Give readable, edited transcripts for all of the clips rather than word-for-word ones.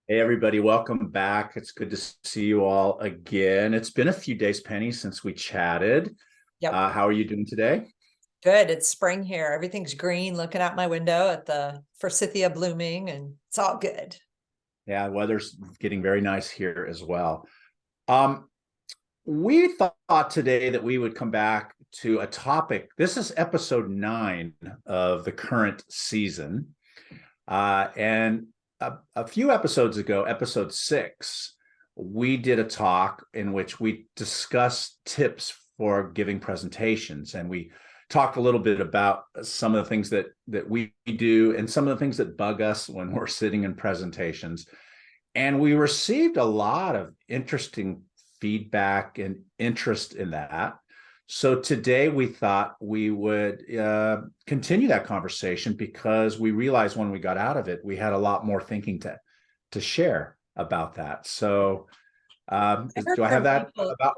Hey, everybody, welcome back. It's good to see you all again. It's been a few days, Penny, since we chatted. Yep. How are you doing today? Good. It's spring here. Everything's green, looking out my window at the forsythia blooming, and it's all good. Yeah, weather's getting very nice here as well. Um, we thought today that we would come back to a topic. This is episode 9 of the current season. And a few episodes ago, episode 6, we did a talk in which we discussed tips for giving presentations, and we talked a little bit about some of the things that we do and some of the things that bug us when we're sitting in presentations. And we received a lot of interesting feedback and interest in that. So today we thought we would continue that conversation because we realized when we got out of it, we had a lot more thinking to share about that. So I heard do I have from that people. about?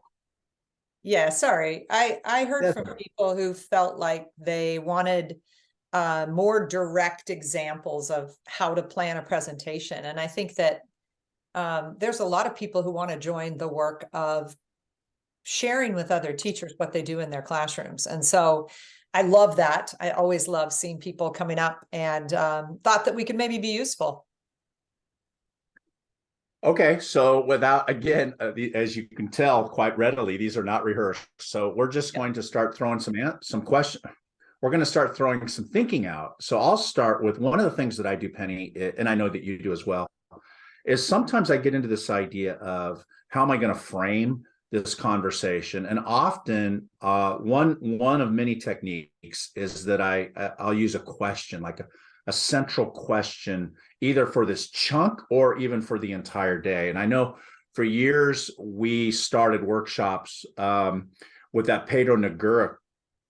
Yeah, sorry. I heard Yes. from people who felt like they wanted more direct examples of how to plan a presentation. And I think that there's a lot of people who want to join the work of sharing with other teachers what they do in their classrooms. And so I love that. I always love seeing people coming up and thought that we could maybe be useful. Okay, so without, again, as you can tell quite readily, these are not rehearsed. So we're just Yep. going to start throwing some questions. We're going to start throwing some thinking out. So I'll start with one of the things that I do, Penny, and I know that you do as well, is sometimes I get into this idea of how am I going to frame this conversation, and often one of many techniques is that I'll use a question, like a central question, either for this chunk or even for the entire day. And I know for years we started workshops with that Pedro Nagura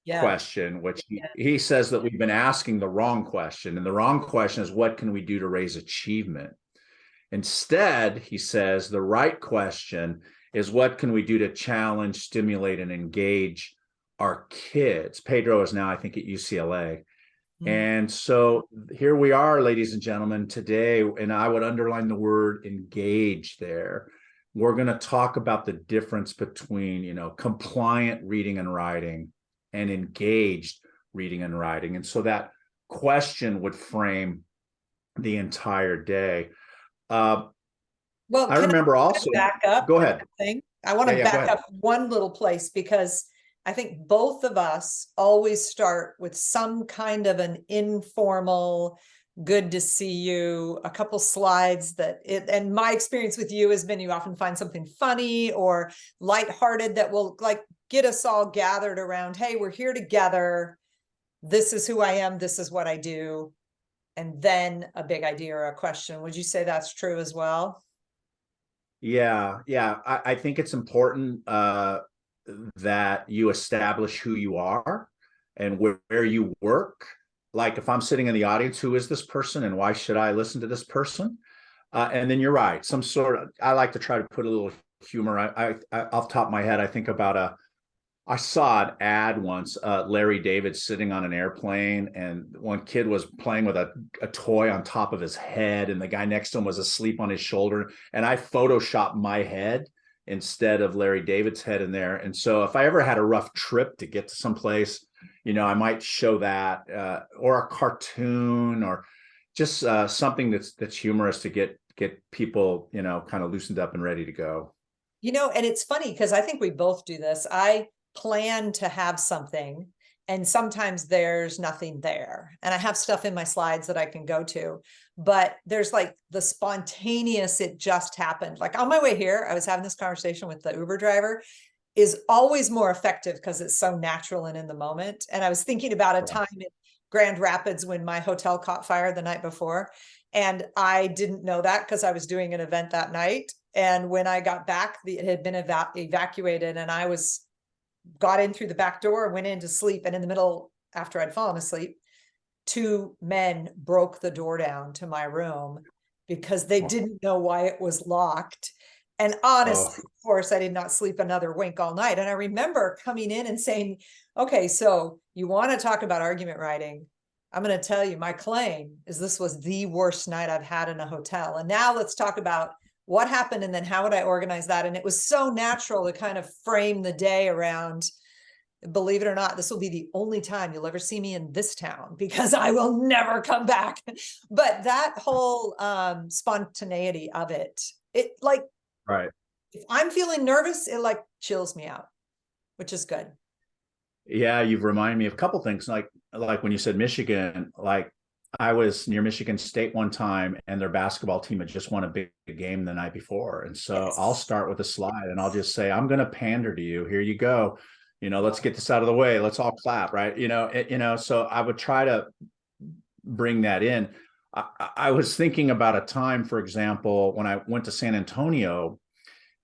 Yeah. question, which he says that we've been asking the wrong question. And the wrong question is, what can we do to raise achievement? Instead, he says the right question is, what can we do to challenge, stimulate, and engage our kids? Pedro is now, I think, at UCLA. Mm. And so here we are, ladies and gentlemen, today, and I would underline the word engage there. We're going to talk about the difference between, compliant reading and writing and engaged reading and writing. And so that question would frame the entire day. Uh, Well, I can remember I also, back up go one ahead. thing? I want Yeah, to yeah, go back ahead. up one little place because I think both of us always start with some kind of an informal, good to see you, a couple slides and my experience with you has been you often find something funny or lighthearted that will like get us all gathered around, hey, we're here together. This is who I am. This is what I do. And then a big idea or a question. Would you say that's true as well? Yeah, yeah. I think it's important that you establish who you are and where you work. Like if I'm sitting in the audience, who is this person and why should I listen to this person? And then you're right. I like to try to put a little humor. Off the top of my head, I think about I saw an ad once, Larry David sitting on an airplane, and one kid was playing with a toy on top of his head, and the guy next to him was asleep on his shoulder. And I photoshopped my head instead of Larry David's head in there. And so if I ever had a rough trip to get to someplace, I might show that, or a cartoon, or just something that's humorous to get people, kind of loosened up and ready to go. And it's funny because I think we both do this. I plan to have something, and sometimes there's nothing there. And I have stuff in my slides that I can go to, but there's like the spontaneous, it just happened. Like on my way here, I was having this conversation with the Uber driver, is always more effective because it's so natural and in the moment. And I was thinking about a time in Grand Rapids when my hotel caught fire the night before. And I didn't know that because I was doing an event that night. And when I got back, it had been evacuated, and I got in through the back door, went in to sleep. And in the middle, after I'd fallen asleep, two men broke the door down to my room because they didn't know why it was locked. And Oh, honestly, of course, I did not sleep another wink all night. And I remember coming in and saying, okay, so you want to talk about argument writing? I'm going to tell you, my claim is this was the worst night I've had in a hotel. And now let's talk about what happened and then how would I organize that? And it was so natural to kind of frame the day around, believe it or not, this will be the only time you'll ever see me in this town because I will never come back. But that whole spontaneity of it, it like, Right. if I'm feeling nervous, it like chills me out, which is good. Yeah, you've reminded me of a couple things. Like when you said Michigan, like I was near Michigan State one time and their basketball team had just won a big game the night before. And so I'll Yes. start with a slide and I'll just say, I'm going to pander to you. Here you go. Let's get this out of the way. Let's all clap, right? So I would try to bring that in. I was thinking about a time, for example, when I went to San Antonio,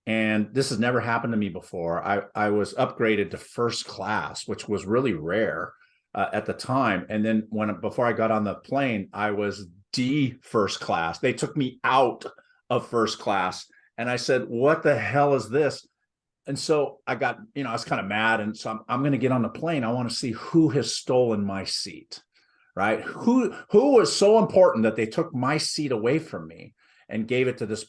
and this has never happened to me before. I was upgraded to first class, which was really rare at the time. And then before I got on the plane, I was D first class. They took me out of first class, and I said, "What the hell is this?" And so I got, I was kind of mad, and so I'm going to get on the plane. I want to see who has stolen my seat, right? Who was so important that they took my seat away from me and gave it to this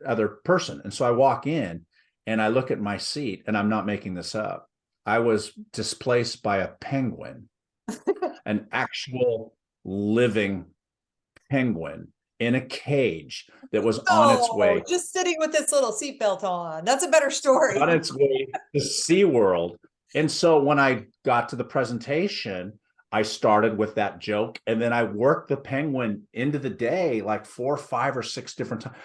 other person. And so I walk in and I look at my seat, and I'm not making this up. I was displaced by a penguin, an actual living penguin in a cage that was on its Oh, way just sitting with this little seatbelt on. That's a better story. on its way to SeaWorld. And so when I got to the presentation, I started with that joke, and then I worked the penguin into the day like 4, 5, or 6 different times.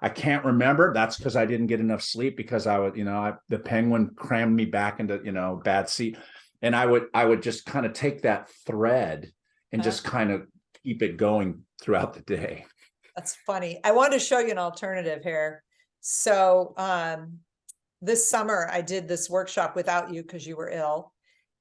I can't remember. That's because I didn't get enough sleep, because the penguin crammed me back into, bad seat. And I would just kind of take that thread and just kind of keep it going throughout the day. That's funny. I wanted to show you an alternative here. So this summer I did this workshop without you because you were ill.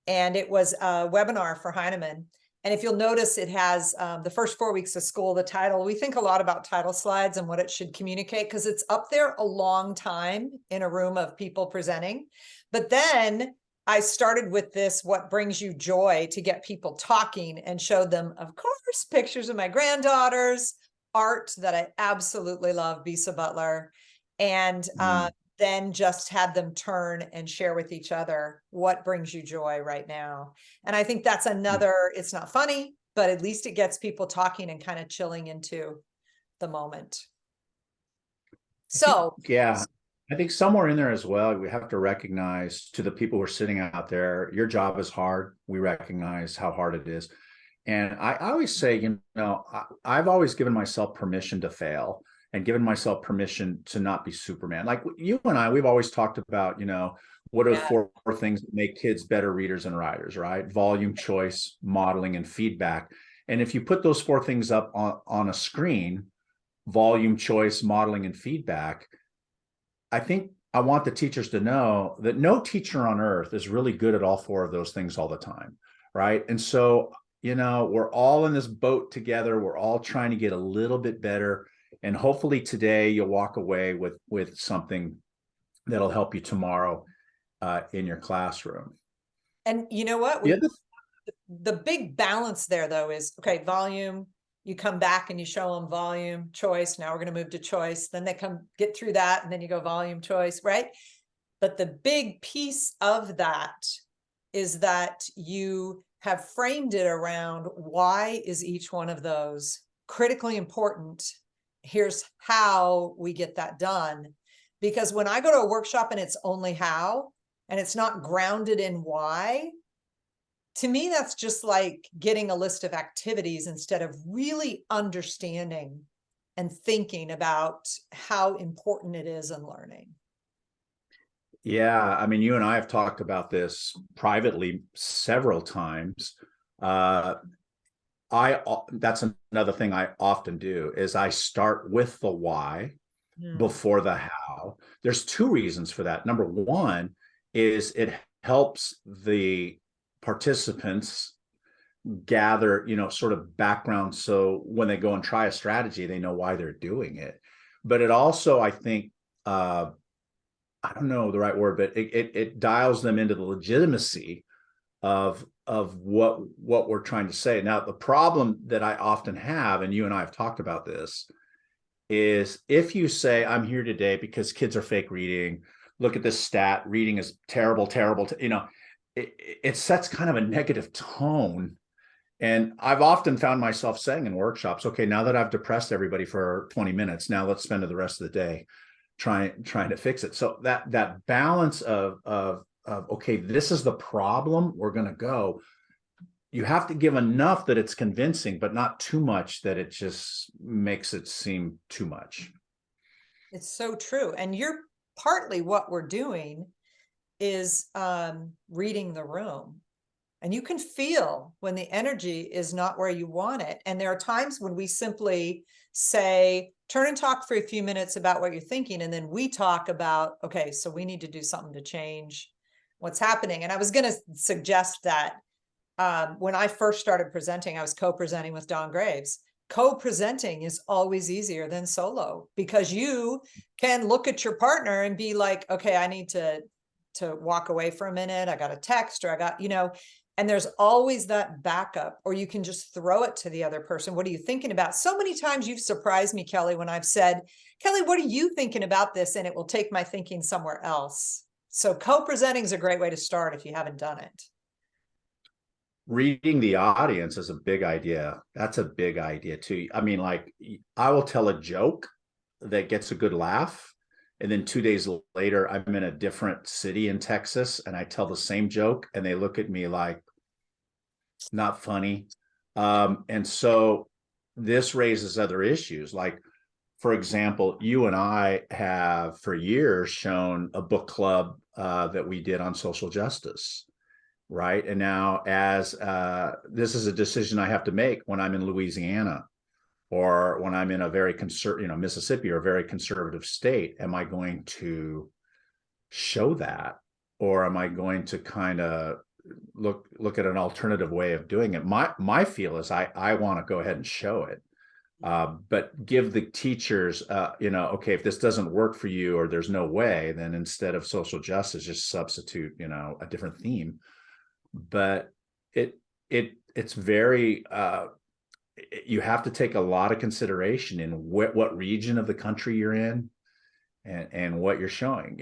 And it was a webinar for Heinemann. And if you'll notice, it has the first 4 weeks of school, the title. We think a lot about title slides and what it should communicate because it's up there a long time in a room of people presenting. But then I started with this, what brings you joy, to get people talking, and showed them, of course, pictures of my granddaughters, art that I absolutely love, Bisa Butler, and then just had them turn and share with each other what brings you joy right now. And I think that's another, it's not funny, but at least it gets people talking and kind of chilling into the moment. So yeah, I think somewhere in there as well, we have to recognize, to the people who are sitting out there, your job is hard. We recognize how hard it is. And I always say, I've always given myself permission to fail, and given myself permission to not be Superman. Like you and I, we've always talked about, what are the four things that make kids better readers and writers, right? Volume, choice, modeling, and feedback. And if you put those 4 things up on a screen, volume, choice, modeling, and feedback, I think I want the teachers to know that no teacher on earth is really good at all 4 of those things all the time, right? And so, we're all in this boat together. We're all trying to get a little bit better. And hopefully today you'll walk away with something that'll help you tomorrow in your classroom. And you know what? The big balance there, though, is, okay, volume, you come back and you show them volume, choice. Now we're going to move to choice. Then they get through that, and then you go volume, choice, right? But the big piece of that is that you have framed it around, why is each one of those critically important? Here's how we get that done. Because when I go to a workshop and it's only how, and it's not grounded in why, to me, that's just like getting a list of activities instead of really understanding and thinking about how important it is in learning. Yeah, I mean, you and I have talked about this privately several times. That's another thing I often do, is I start with the why before the how. There's 2 reasons for that. Number one is it helps the participants gather, sort of background, so when they go and try a strategy, they know why they're doing it. But it also, I think, I don't know the right word, but it dials them into the legitimacy of what we're trying to say. Now, the problem that I often have, and you and I have talked about this, is if you say, I'm here today because kids are fake reading, look at this stat, reading is terrible, terrible, it sets kind of a negative tone. And I've often found myself saying in workshops, okay, now that I've depressed everybody for 20 minutes, now let's spend the rest of the day trying to fix it. So that balance of okay, this is the problem, we're going to go. You have to give enough that it's convincing, but not too much that it just makes it seem too much. It's so true. And you're partly what we're doing is reading the room. And you can feel when the energy is not where you want it. And there are times when we simply say, turn and talk for a few minutes about what you're thinking. And then we talk about, okay, so we need to do something to change what's happening. And I was going to suggest that when I first started presenting, I was co-presenting with Don Graves. Co-presenting is always easier than solo because you can look at your partner and be like, okay, I need to walk away for a minute. I got a text or I got, and there's always that backup, or you can just throw it to the other person. What are you thinking about? So many times you've surprised me, Kelly, when I've said, Kelly, what are you thinking about this? And it will take my thinking somewhere else. So co-presenting is a great way to start if you haven't done it. Reading the audience is a big idea. That's a big idea too. I mean, like, I will tell a joke that gets a good laugh, and then 2 days later, I'm in a different city in Texas and I tell the same joke and they look at me like, not funny. And so this raises other issues. Like, for example, you and I have for years shown a book club that we did on social justice, right? And now, as this is a decision I have to make when I'm in Louisiana or when I'm in a very Mississippi or a very conservative state. Am I going to show that, or am I going to kind of look at an alternative way of doing it? My feel is I want to go ahead and show it, but give the teachers, okay, if this doesn't work for you or there's no way, then instead of social justice, just substitute, a different theme. But it's very you have to take a lot of consideration in what region of the country you're in and what you're showing.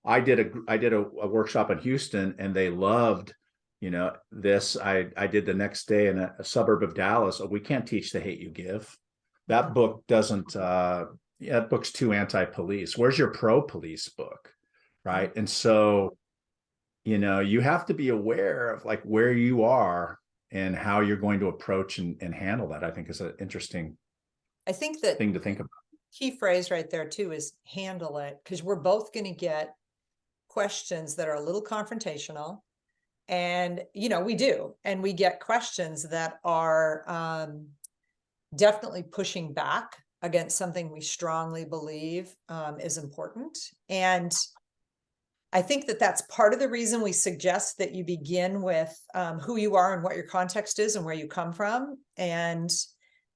I did a workshop in Houston and they loved, this. I did the next day in a suburb of Dallas. Oh, we can't teach The Hate You Give. That book doesn't, that book's too anti-police. Where's your pro-police book? Right. And so, you have to be aware of like where you are and how you're going to approach and handle that. I think is an interesting I think that thing to think about. Key phrase right there too is handle it, because we're both going to get questions that are a little confrontational, and we do, and we get questions that are definitely pushing back against something we strongly believe is important. And I think that that's part of the reason we suggest that you begin with who you are and what your context is and where you come from, and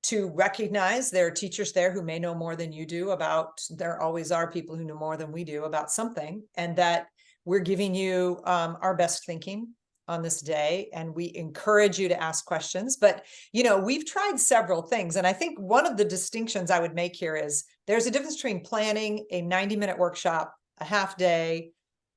to recognize there are teachers there who may know more than you do about, there always are people who know more than we do about something, and that we're giving you our best thinking on this day, and we encourage you to ask questions. But, we've tried several things. And I think one of the distinctions I would make here is there's a difference between planning a 90-minute workshop, a half day,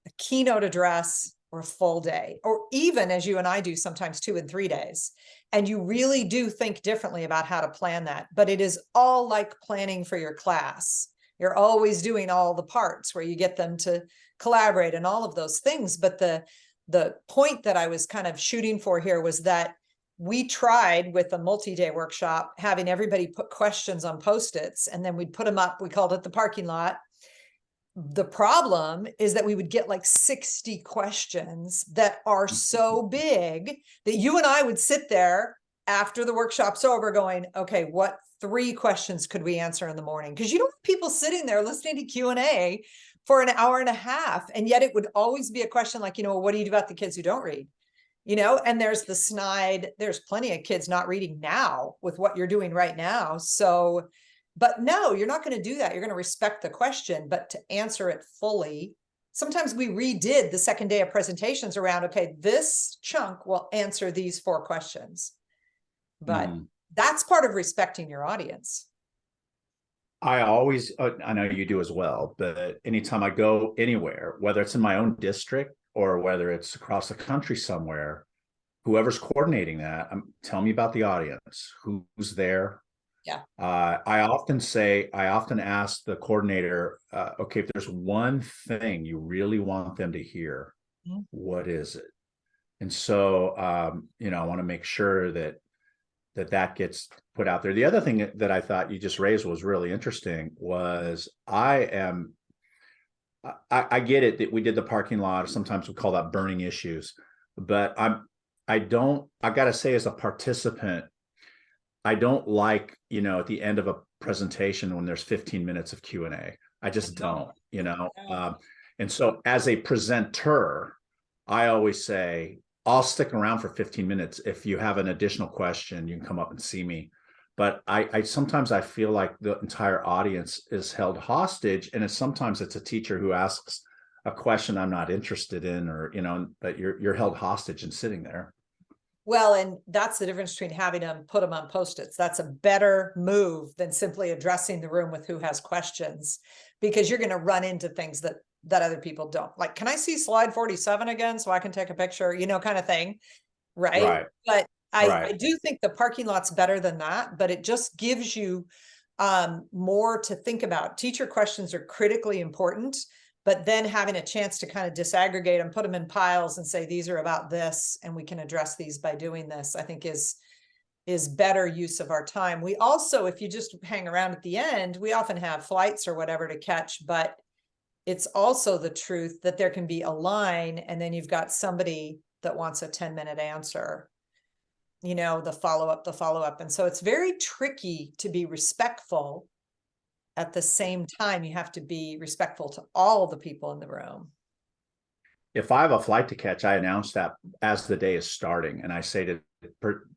a keynote address, or a full day, or even as you and I do sometimes 2 and 3 days. And you really do think differently about how to plan that. But it is all like planning for your class. You're always doing all the parts where you get them to collaborate and all of those things. But the point that I was kind of shooting for here was that we tried with a multi-day workshop, having everybody put questions on Post-its, and then we'd put them up. We called it the parking lot. The problem is that we would get like 60 questions that are so big that you and I would sit there after the workshop's over going, okay, what 3 questions could we answer in the morning? Because you don't have people sitting there listening to Q&A for an hour and a half. And yet it would always be a question like, what do you do about the kids who don't read? And there's the snide, there's plenty of kids not reading now with what you're doing right now. So, but no, you're not going to do that. You're going to respect the question, but to answer it fully sometimes we redid the second day of presentations around, okay, this chunk will answer these 4 questions. But that's part of respecting your audience. I always, I know you do as well, but anytime I go anywhere, whether it's in my own district or whether it's across the country somewhere, whoever's coordinating that, tell me about the audience, who's there. Yeah. I often ask the coordinator, okay, if there's one thing you really want them to hear, what is it? And so, I want to make sure that gets put out there. The other thing that I thought you just raised was really interesting was I get it that we did the parking lot. Sometimes we call that burning issues, but I gotta say, as a participant, I don't like, at the end of a presentation when there's 15 minutes of Q&A. I just don't. And so as a presenter, I always say, I'll stick around for 15 minutes. If you have an additional question, you can come up and see me. But I sometimes I feel like the entire audience is held hostage, and sometimes it's a teacher who asks a question I'm not interested in, or but you're held hostage and sitting there. Well, and that's the difference between having them put them on Post-its. That's a better move than simply addressing the room with who has questions, because you're going to run into things that other people don't. Like, can I see slide 47 again so I can take a picture, kind of thing. Right. But I do think the parking lot's better than that, but it just gives you more to think about. Teacher questions are critically important, but then having a chance to kind of disaggregate them, put them in piles and say, these are about this, and we can address these by doing this, I think is better use of our time. We also, if you just hang around at the end, we often have flights or whatever to catch, but it's also the truth that there can be a line and then you've got somebody that wants a 10-minute answer, the follow-up. And so it's very tricky to be respectful. At the same time, you have to be respectful to all the people in the room. If I have a flight to catch, I announce that as the day is starting. And I say to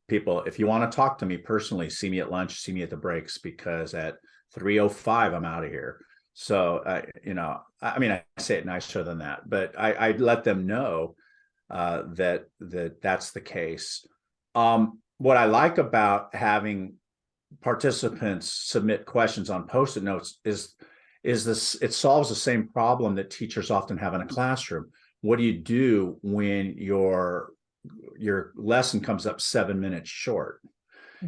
people, if you want to talk to me personally, see me at lunch, see me at the breaks, because at 3:05, I'm out of here. So, I say it nicer than that, but I let them know that's the case. What I like about having participants submit questions on Post-it notes is this, it solves the same problem that teachers often have in a classroom. What do you do when your lesson comes up 7 minutes short?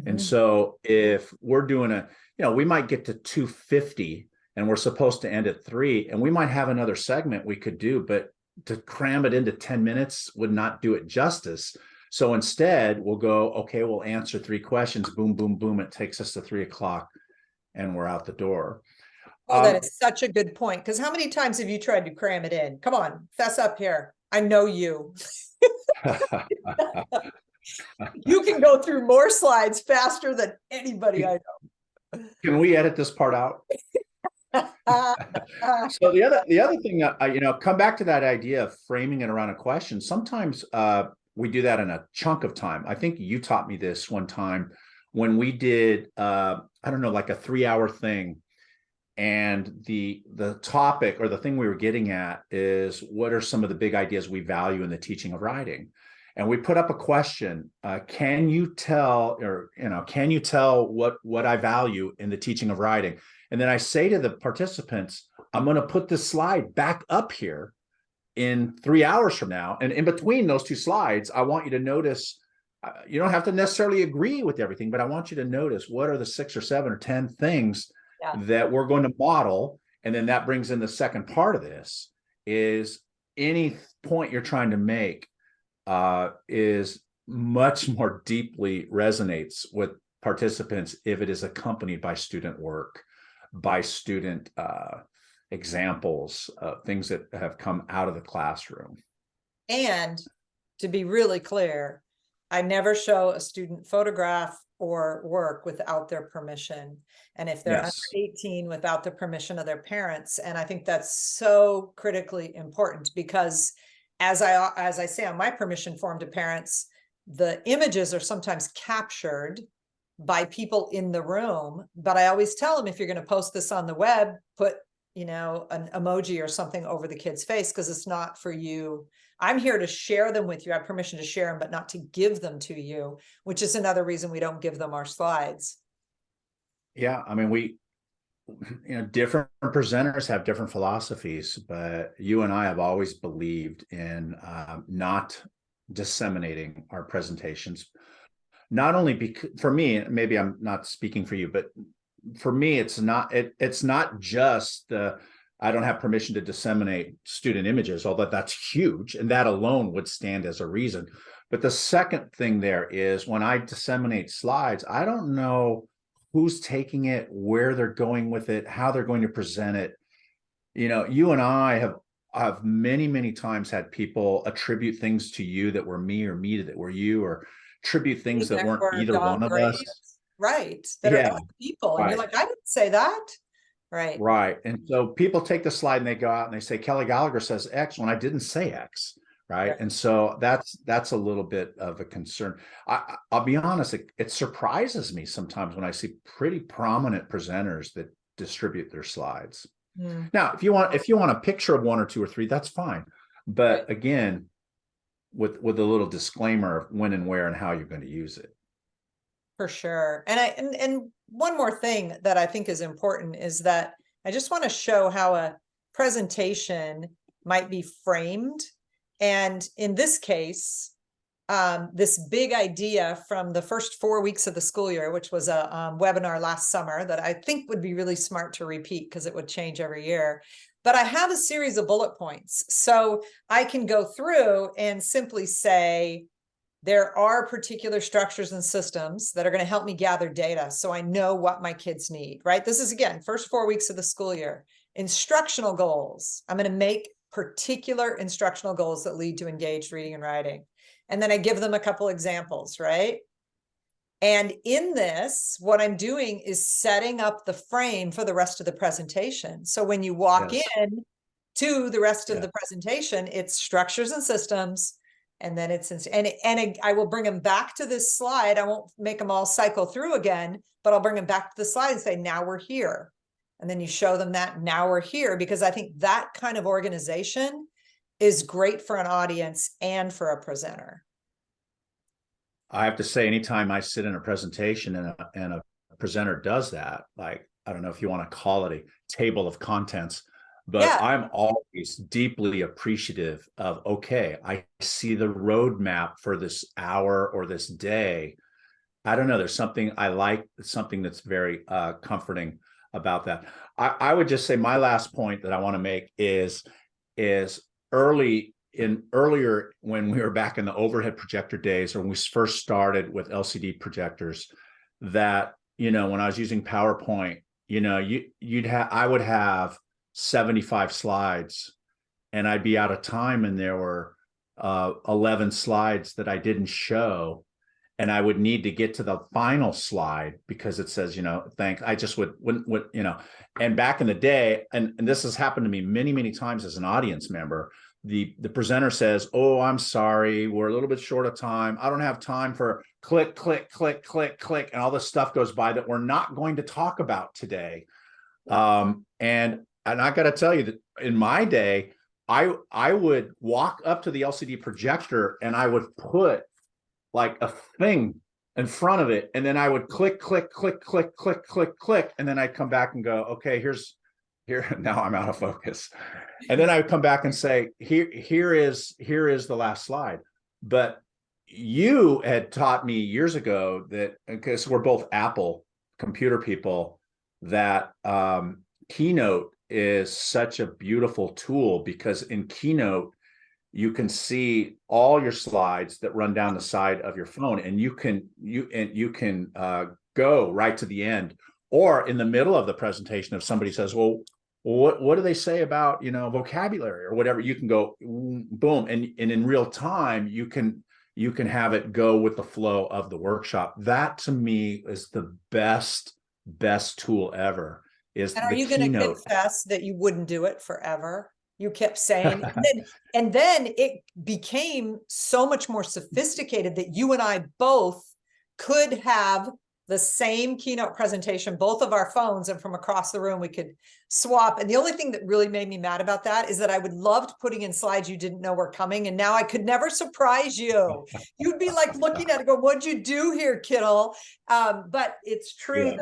And so if we're doing we might get to 2:50 and we're supposed to end at 3, and we might have another segment we could do, but to cram it into 10 minutes would not do it justice. So instead we'll go, okay, we'll answer 3 questions, boom, boom, boom. It takes us to 3:00 and we're out the door. Oh, that is such a good point. Because how many times have you tried to cram it in? Come on, fess up here. I know you. You can go through more slides faster than anybody I know. Can we edit this part out? So the other thing, come back to that idea of framing it around a question. Sometimes we do that in a chunk of time. I think you taught me this one time when we did, I don't know, like a 3-hour thing. And the topic or the thing we were getting at is, what are some of the big ideas we value in the teaching of writing? And we put up a question, can you tell what I value in the teaching of writing? And then I say to the participants, I'm going to put this slide back up here in 3 hours from now. And in between those 2 slides, I want you to notice, you don't have to necessarily agree with everything, but I want you to notice what are the 6 or 7 or 10 things that we're going to model. And then that brings in the second part of this, is any point you're trying to make is much more deeply resonates with participants if it is accompanied by student work, by student examples of things that have come out of the classroom. And to be really clear, I never show a student photograph or work without their permission. And if they're under 18, without the permission of their parents. And I think that's so critically important, because as I say on my permission form to parents, the images are sometimes captured by people in the room, but I always tell them, if you're going to post this on the web, put an emoji or something over the kid's face, because it's not for you. I'm here to share them with you. I have permission to share them, but not to give them to you, which is another reason we don't give them our slides. Yeah, I mean, different presenters have different philosophies, but you and I have always believed in not disseminating our presentations. Not only because, for me, maybe I'm not speaking for you, but for me, it's not just I don't have permission to disseminate student images, although that's huge, and that alone would stand as a reason. But the second thing there is, when I disseminate slides, I don't know who's taking it, where they're going with it, how they're going to present it. You and I have many, many times had people attribute things to you that were me, or me that were you, or attribute things that weren't either one of us. Right. That are Yeah, other people. And you're right. like, I didn't say that. Right. Right. And so people take the slide and they go out and they say, Kelly Gallagher says X when I didn't say X. Right. Right. And so that's a little bit of a concern. I'll be honest, it surprises me sometimes when I see pretty prominent presenters that distribute their slides. Mm, Now, if you want a picture of one or two or three, that's fine. right. But again, with a little disclaimer of when and where and how you're going to use it. For sure. And one more thing that I think is important is that I just want to show how a presentation might be framed. And in this case, this big idea from the first 4 weeks of the school year, which was a webinar last summer that I think would be really smart to repeat because it would change every year. But I have a series of bullet points. So I can go through and simply say, there are particular structures and systems that are going to help me gather data so I know what my kids need, right? This is, again, first 4 weeks of the school year. Instructional goals. I'm going to make particular instructional goals that lead to engaged reading and writing. And then I give them a couple examples, right? And in this, what I'm doing is setting up the frame for the rest of the presentation. So when you walk Yes. in to the rest of Yeah. the presentation, it's structures and systems. And then I will bring them back to this slide. I won't make them all cycle through again, but I'll bring them back to the slide and say, now we're here. And then you show them that now we're here, because I think that kind of organization is great for an audience and for a presenter. I have to say, anytime I sit in a presentation and a presenter does that, like, I don't know if you want to call it a table of contents, but Yeah. I'm always deeply appreciative of, okay, I see the roadmap for this hour or this day. I don't know, there's something I like, something that's very comforting about that. I would just say my last point that I want to make is earlier when we were back in the overhead projector days, or when we first started with LCD projectors, that when I was using PowerPoint, I would have 75 slides and I'd be out of time, and there were 11 slides that I didn't show, and I would need to get to the final slide because it says, thanks. I just wouldn't, and back in the day, and this has happened to me many, many times as an audience member, the presenter says, oh, I'm sorry, we're a little bit short of time. I don't have time for click, click, click, click, click. And all this stuff goes by that we're not going to talk about today. And I got to tell you that in my day, I would walk up to the LCD projector and I would put like a thing in front of it. And then I would click, click, click, click, click, click, click. And then I'd come back and go, okay, here, now I'm out of focus. And then I would come back and say, here is the last slide. But you had taught me years ago that, because we're both Apple computer people, that Keynote is such a beautiful tool, because in Keynote, you can see all your slides that run down the side of your phone, and you can go right to the end, or in the middle of the presentation, if somebody says, well, what do they say about vocabulary or whatever, you can go boom, and in real time you can have it go with the flow of the workshop. That to me is the best tool ever. Is And are the you going to Keynote. confess that you wouldn't do it forever? You kept saying, and then it became so much more sophisticated that you and I both could have the same keynote presentation, both of our phones, and from across the room we could swap. And the only thing that really made me mad about that is that I would loved putting in slides you didn't know were coming, and now I could never surprise you. You'd be like looking at it, go, "What'd you do here, kiddo?" But it's true Yeah.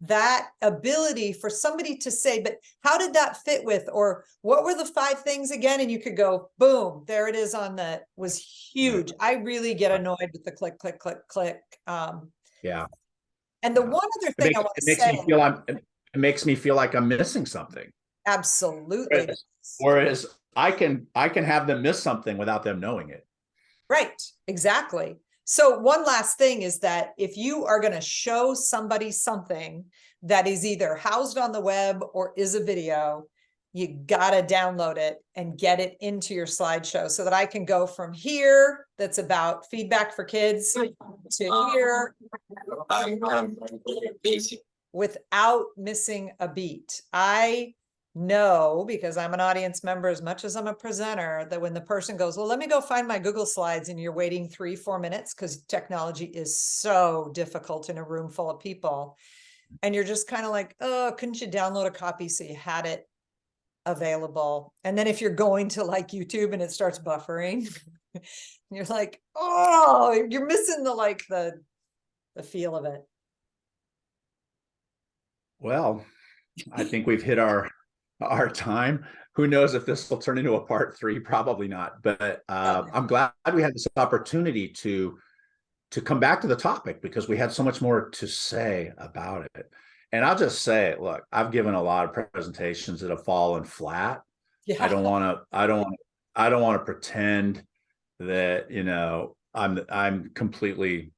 that ability for somebody to say, "But how did that fit with?" or "What were the 5 things again?" And you could go, boom, there it is on the, was huge. I really get annoyed with the click, click, click, click. Yeah. And the Yeah. one other thing I want to say, It makes me feel like I'm missing something. absolutely. Whereas I can have them miss something without them knowing it. Right, exactly. So one last thing is that if you are going to show somebody something that is either housed on the web or is a video, you got to download it and get it into your slideshow so that I can go from here, that's about feedback for kids, to here without missing a beat. I know, because I'm an audience member as much as I'm a presenter, that when the person goes, "Well, let me go find my Google Slides," and you're waiting 3-4 minutes because technology is so difficult in a room full of people, and you're just kind of like, "Oh, couldn't you download a copy so you had it available?" And then if you're going to like YouTube and it starts buffering, you're like, "Oh, you're missing the feel of it." Well, I think we've hit our time. Who knows if this will turn into a part 3? Probably not. But I'm glad we had this opportunity to come back to the topic because we had so much more to say about it. And I'll just say, look, I've given a lot of presentations that have fallen flat. Yeah. I don't want to pretend that, I'm completely,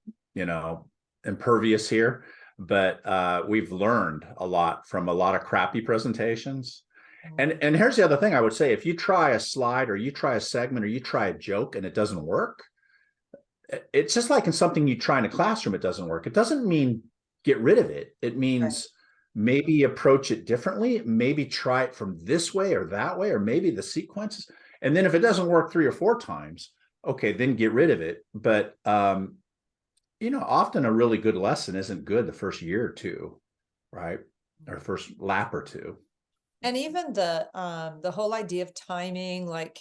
impervious here, but we've learned a lot from a lot of crappy presentations. And here's the other thing I would say: if you try a slide or you try a segment or you try a joke and it doesn't work, it's just like in something you try in a classroom, it doesn't work. It doesn't mean get rid of it. It means maybe approach it differently, maybe try it from this way or that way, or maybe the sequences. And then if it doesn't work 3 or 4 times, okay, then get rid of it. But often a really good lesson isn't good the first year or two, right? Or first lap or two. And even the whole idea of timing, like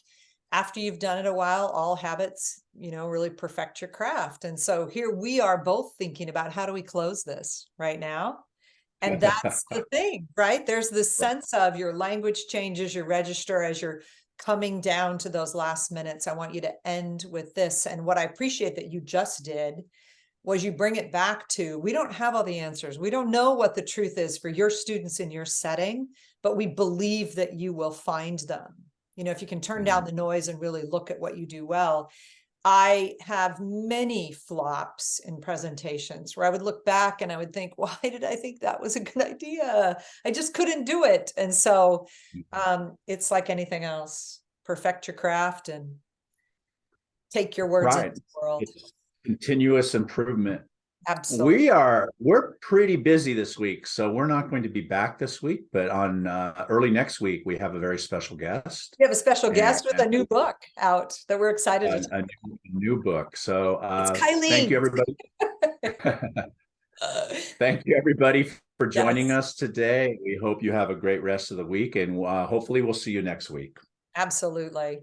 after you've done it a while, all habits, really perfect your craft. And so here we are both thinking about, how do we close this right now? And that's the thing, right? There's this sense of your language changes, your register as you're coming down to those last minutes. I want you to end with this. And what I appreciate that you just did was you bring it back to, we don't have all the answers. We don't know what the truth is for your students in your setting, but we believe that you will find them. If you can turn down the noise and really look at what you do well. I have many flops in presentations where I would look back and I would think, why did I think that was a good idea? I just couldn't do it. And so it's like anything else. Perfect your craft and take your words into the world. It's continuous improvement. Absolutely. We're pretty busy this week, so we're not going to be back this week, but on early next week, we have a very special guest. We have a special guest with a new book out that we're excited to a new book. So it's Kylene. Thank you, everybody. Thank you, everybody, for joining us today. We hope you have a great rest of the week, and hopefully we'll see you next week. Absolutely.